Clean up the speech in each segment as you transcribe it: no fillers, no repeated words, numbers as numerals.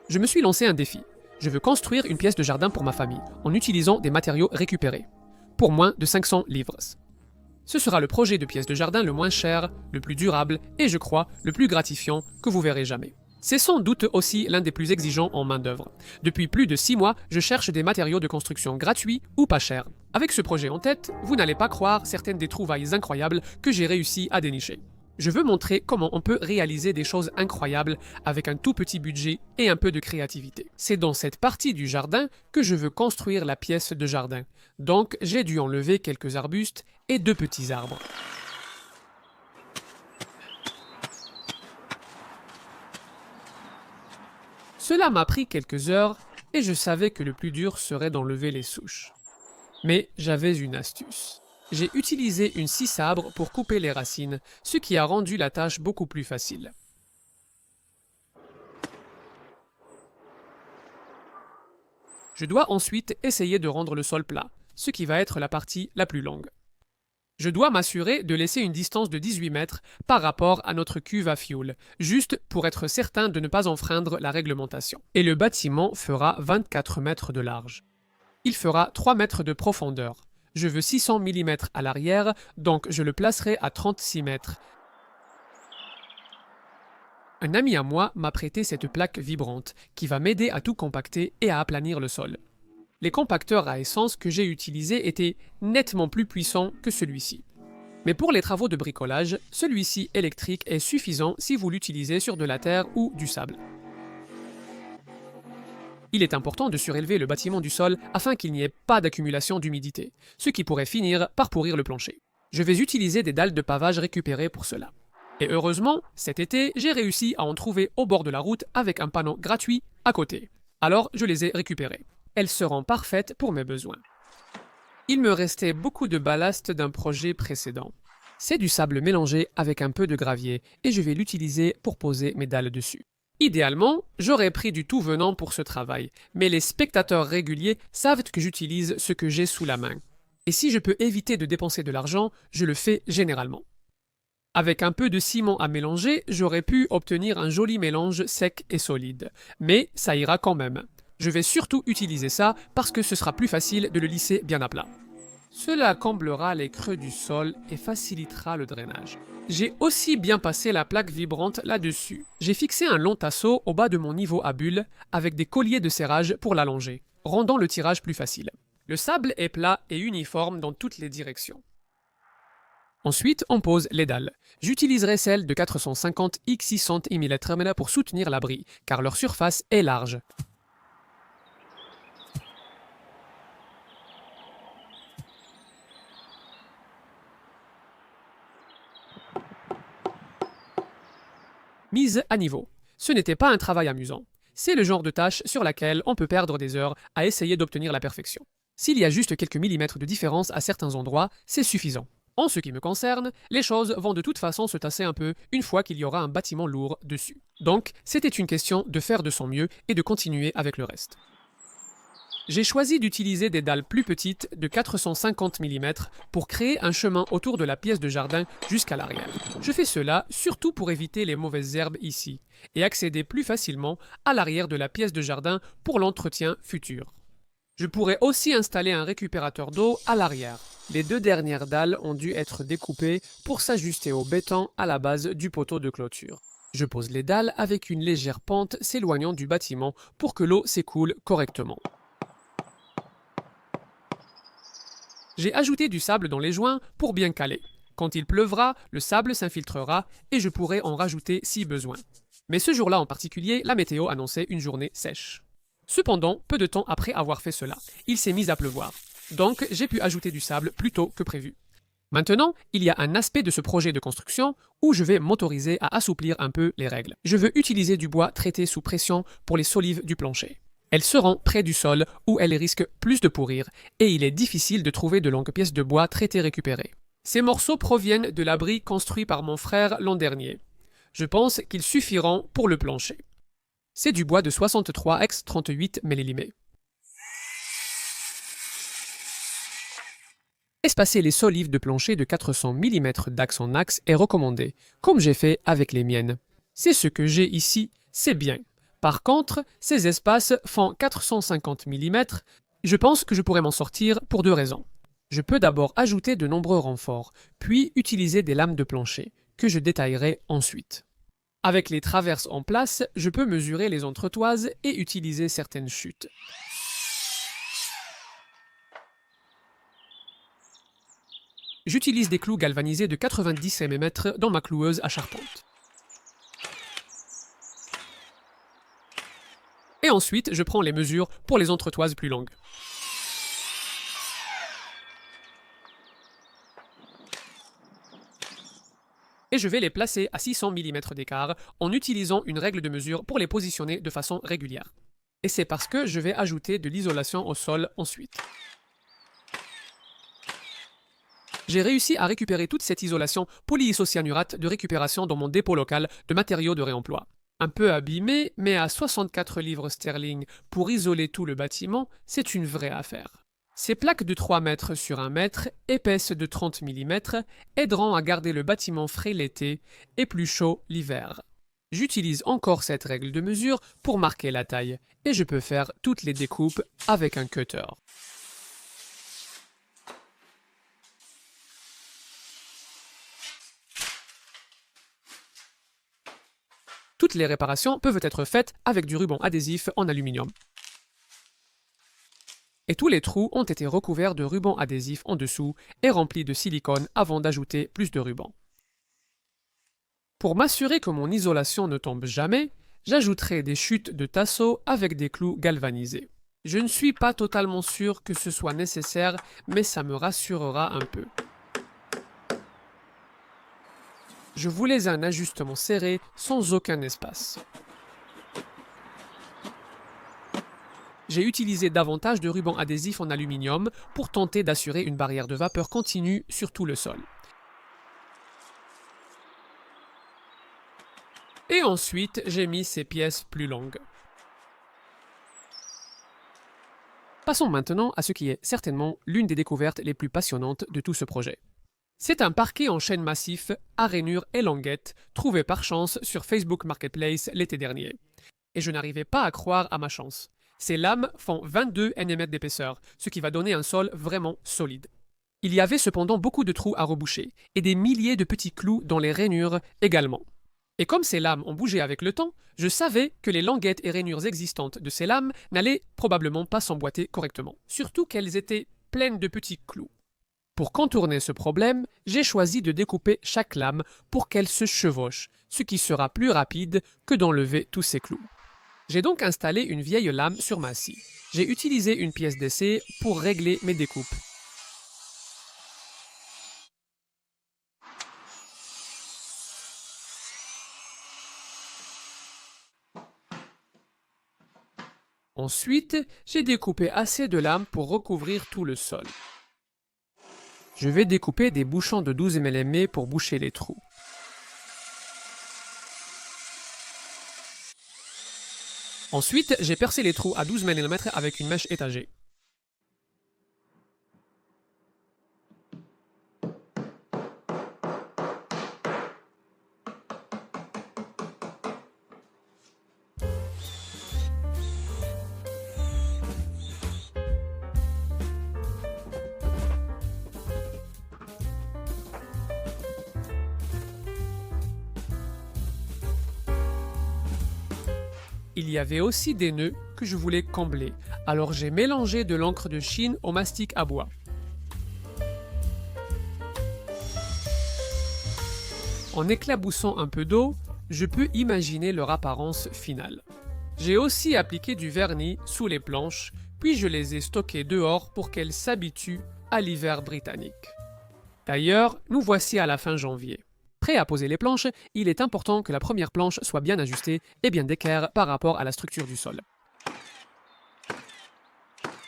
Je me suis lancé un défi. Je veux construire une pièce de jardin pour ma famille, en utilisant des matériaux récupérés, pour moins de 500 livres. Ce sera le projet de pièce de jardin le moins cher, le plus durable et, je crois, le plus gratifiant que vous verrez jamais. C'est sans doute aussi l'un des plus exigeants en main-d'œuvre. Depuis plus de 6 mois, je cherche des matériaux de construction gratuits ou pas chers. Avec ce projet en tête, vous n'allez pas croire certaines des trouvailles incroyables que j'ai réussi à dénicher. Je veux montrer comment on peut réaliser des choses incroyables avec un tout petit budget et un peu de créativité. C'est dans cette partie du jardin que je veux construire la pièce de jardin. Donc j'ai dû enlever quelques arbustes et 2 petits arbres. Cela m'a pris quelques heures et je savais que le plus dur serait d'enlever les souches. Mais j'avais une astuce. J'ai utilisé une scie sabre pour couper les racines, ce qui a rendu la tâche beaucoup plus facile. Je dois ensuite essayer de rendre le sol plat, ce qui va être la partie la plus longue. Je dois m'assurer de laisser une distance de 18 mètres par rapport à notre cuve à fioul, juste pour être certain de ne pas enfreindre la réglementation. Et le bâtiment fera 24 mètres de large. Il fera 3 mètres de profondeur. Je veux 600 mm à l'arrière, donc je le placerai à 36 mètres. Un ami à moi m'a prêté cette plaque vibrante qui va m'aider à tout compacter et à aplanir le sol. Les compacteurs à essence que j'ai utilisés étaient nettement plus puissants que celui-ci. Mais pour les travaux de bricolage, celui-ci électrique est suffisant si vous l'utilisez sur de la terre ou du sable. Il est important de surélever le bâtiment du sol afin qu'il n'y ait pas d'accumulation d'humidité, ce qui pourrait finir par pourrir le plancher. Je vais utiliser des dalles de pavage récupérées pour cela. Et heureusement, cet été, j'ai réussi à en trouver au bord de la route avec un panneau gratuit à côté. Alors, je les ai récupérées. Elles seront parfaites pour mes besoins. Il me restait beaucoup de ballast d'un projet précédent. C'est du sable mélangé avec un peu de gravier et je vais l'utiliser pour poser mes dalles dessus. Idéalement, j'aurais pris du tout venant pour ce travail, mais les spectateurs réguliers savent que j'utilise ce que j'ai sous la main. Et si je peux éviter de dépenser de l'argent, je le fais généralement. Avec un peu de ciment à mélanger, j'aurais pu obtenir un joli mélange sec et solide, mais ça ira quand même. Je vais surtout utiliser ça parce que ce sera plus facile de le lisser bien à plat. Cela comblera les creux du sol et facilitera le drainage. J'ai aussi bien passé la plaque vibrante là-dessus. J'ai fixé un long tasseau au bas de mon niveau à bulles avec des colliers de serrage pour l'allonger, rendant le tirage plus facile. Le sable est plat et uniforme dans toutes les directions. Ensuite, on pose les dalles. J'utiliserai celles de 450 x 600 mm pour soutenir l'abri, car leur surface est large. Mise à niveau. Ce n'était pas un travail amusant. C'est le genre de tâche sur laquelle on peut perdre des heures à essayer d'obtenir la perfection. S'il y a juste quelques millimètres de différence à certains endroits, c'est suffisant. En ce qui me concerne, les choses vont de toute façon se tasser un peu une fois qu'il y aura un bâtiment lourd dessus. Donc, c'était une question de faire de son mieux et de continuer avec le reste. J'ai choisi d'utiliser des dalles plus petites de 450 mm pour créer un chemin autour de la pièce de jardin jusqu'à l'arrière. Je fais cela surtout pour éviter les mauvaises herbes ici et accéder plus facilement à l'arrière de la pièce de jardin pour l'entretien futur. Je pourrais aussi installer un récupérateur d'eau à l'arrière. Les 2 dernières dalles ont dû être découpées pour s'ajuster au béton à la base du poteau de clôture. Je pose les dalles avec une légère pente s'éloignant du bâtiment pour que l'eau s'écoule correctement. J'ai ajouté du sable dans les joints pour bien caler. Quand il pleuvra, le sable s'infiltrera et je pourrai en rajouter si besoin. Mais ce jour-là en particulier, la météo annonçait une journée sèche. Cependant, peu de temps après avoir fait cela, il s'est mis à pleuvoir. Donc, j'ai pu ajouter du sable plus tôt que prévu. Maintenant, il y a un aspect de ce projet de construction où je vais m'autoriser à assouplir un peu les règles. Je veux utiliser du bois traité sous pression pour les solives du plancher. Elles seront près du sol où elles risquent plus de pourrir et il est difficile de trouver de longues pièces de bois traitées récupérées. Ces morceaux proviennent de l'abri construit par mon frère l'an dernier. Je pense qu'ils suffiront pour le plancher. C'est du bois de 63 x 38 mm. Espacer les solives de plancher de 400 mm d'axe en axe est recommandé, comme j'ai fait avec les miennes. C'est ce que j'ai ici, c'est bien. Par contre, ces espaces font 450 mm. Je pense que je pourrais m'en sortir pour deux raisons. Je peux d'abord ajouter de nombreux renforts, puis utiliser des lames de plancher, que je détaillerai ensuite. Avec les traverses en place, je peux mesurer les entretoises et utiliser certaines chutes. J'utilise des clous galvanisés de 90 mm dans ma cloueuse à charpente. Et ensuite, je prends les mesures pour les entretoises plus longues. Et je vais les placer à 600 mm d'écart en utilisant une règle de mesure pour les positionner de façon régulière. Et c'est parce que je vais ajouter de l'isolation au sol ensuite. J'ai réussi à récupérer toute cette isolation polyisocyanurate de récupération dans mon dépôt local de matériaux de réemploi. Un peu abîmé, mais à 64 livres sterling pour isoler tout le bâtiment, c'est une vraie affaire. Ces plaques de 3 mètres sur 1 mètre, épaisses de 30 mm, aideront à garder le bâtiment frais l'été et plus chaud l'hiver. J'utilise encore cette règle de mesure pour marquer la taille, et je peux faire toutes les découpes avec un cutter. Toutes les réparations peuvent être faites avec du ruban adhésif en aluminium. Et tous les trous ont été recouverts de ruban adhésif en dessous et remplis de silicone avant d'ajouter plus de ruban. Pour m'assurer que mon isolation ne tombe jamais, j'ajouterai des chutes de tasseaux avec des clous galvanisés. Je ne suis pas totalement sûr que ce soit nécessaire, mais ça me rassurera un peu. Je voulais un ajustement serré sans aucun espace. J'ai utilisé davantage de ruban adhésif en aluminium pour tenter d'assurer une barrière de vapeur continue sur tout le sol. Et ensuite, j'ai mis ces pièces plus longues. Passons maintenant à ce qui est certainement l'une des découvertes les plus passionnantes de tout ce projet. C'est un parquet en chêne massif à rainures et languettes trouvé par chance sur Facebook Marketplace l'été dernier. Et je n'arrivais pas à croire à ma chance. Ces lames font 22 nm d'épaisseur, ce qui va donner un sol vraiment solide. Il y avait cependant beaucoup de trous à reboucher et des milliers de petits clous dans les rainures également. Et comme ces lames ont bougé avec le temps, je savais que les languettes et rainures existantes de ces lames n'allaient probablement pas s'emboîter correctement, surtout qu'elles étaient pleines de petits clous. Pour contourner ce problème, j'ai choisi de découper chaque lame pour qu'elle se chevauche, ce qui sera plus rapide que d'enlever tous ces clous. J'ai donc installé une vieille lame sur ma scie. J'ai utilisé une pièce d'essai pour régler mes découpes. Ensuite, j'ai découpé assez de lames pour recouvrir tout le sol. Je vais découper des bouchons de 12 mm pour boucher les trous. Ensuite, j'ai percé les trous à 12 mm avec une mèche étagée. Il y avait aussi des nœuds que je voulais combler, alors j'ai mélangé de l'encre de Chine au mastic à bois. En éclaboussant un peu d'eau, je peux imaginer leur apparence finale. J'ai aussi appliqué du vernis sous les planches, puis je les ai stockées dehors pour qu'elles s'habituent à l'hiver britannique. D'ailleurs, nous voici à la fin janvier. Prêt à poser les planches, il est important que la première planche soit bien ajustée et bien d'équerre par rapport à la structure du sol.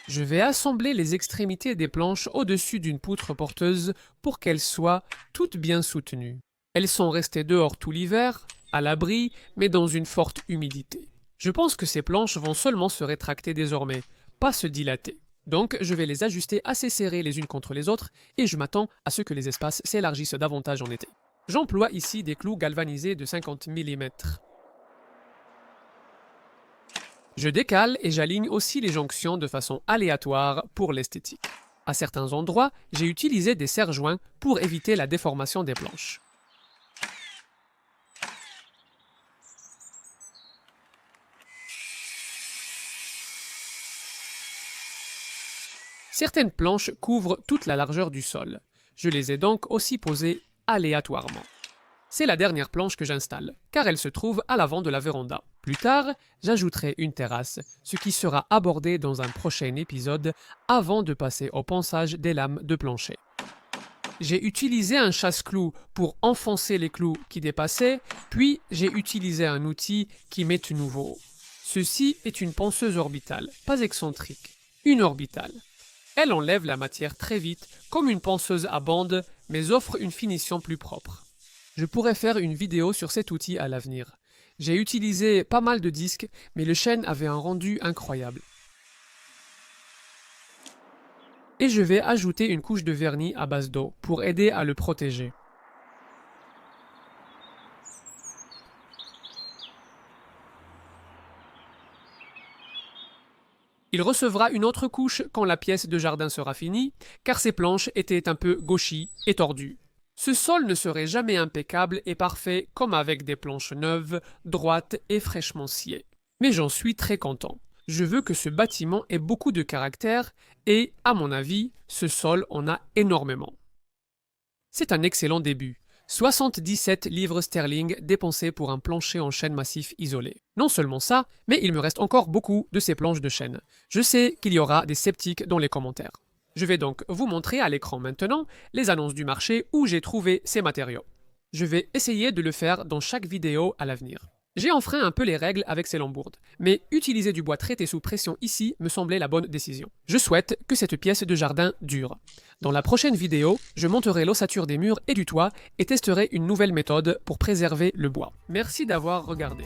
Je vais assembler les extrémités des planches au-dessus d'une poutre porteuse pour qu'elles soient toutes bien soutenues. Elles sont restées dehors tout l'hiver, à l'abri, mais dans une forte humidité. Je pense que ces planches vont seulement se rétracter désormais, pas se dilater. Donc je vais les ajuster assez serrées les unes contre les autres et je m'attends à ce que les espaces s'élargissent davantage en été. J'emploie ici des clous galvanisés de 50 mm. Je décale et j'aligne aussi les jonctions de façon aléatoire pour l'esthétique. À certains endroits, j'ai utilisé des serre-joints pour éviter la déformation des planches. Certaines planches couvrent toute la largeur du sol. Je les ai donc aussi posées aléatoirement. C'est la dernière planche que j'installe, car elle se trouve à l'avant de la véranda. Plus tard, j'ajouterai une terrasse, ce qui sera abordé dans un prochain épisode avant de passer au ponçage des lames de plancher. J'ai utilisé un chasse-clous pour enfoncer les clous qui dépassaient, puis j'ai utilisé un outil qui m'est tout nouveau. Ceci est une ponceuse orbitale, pas excentrique, une orbitale. Elle enlève la matière très vite, comme une ponceuse à bande, mais offre une finition plus propre. Je pourrais faire une vidéo sur cet outil à l'avenir. J'ai utilisé pas mal de disques, mais le chêne avait un rendu incroyable. Et je vais ajouter une couche de vernis à base d'eau pour aider à le protéger. Il recevra une autre couche quand la pièce de jardin sera finie, car ses planches étaient un peu gauchies et tordues. Ce sol ne serait jamais impeccable et parfait comme avec des planches neuves, droites et fraîchement sciées. Mais j'en suis très content. Je veux que ce bâtiment ait beaucoup de caractère et, à mon avis, ce sol en a énormément. C'est un excellent début. 77 livres sterling dépensés pour un plancher en chêne massif isolé. Non seulement ça, mais il me reste encore beaucoup de ces planches de chêne. Je sais qu'il y aura des sceptiques dans les commentaires. Je vais donc vous montrer à l'écran maintenant les annonces du marché où j'ai trouvé ces matériaux. Je vais essayer de le faire dans chaque vidéo à l'avenir. J'ai enfreint un peu les règles avec ces lambourdes, mais utiliser du bois traité sous pression ici me semblait la bonne décision. Je souhaite que cette pièce de jardin dure. Dans la prochaine vidéo, je monterai l'ossature des murs et du toit et testerai une nouvelle méthode pour préserver le bois. Merci d'avoir regardé.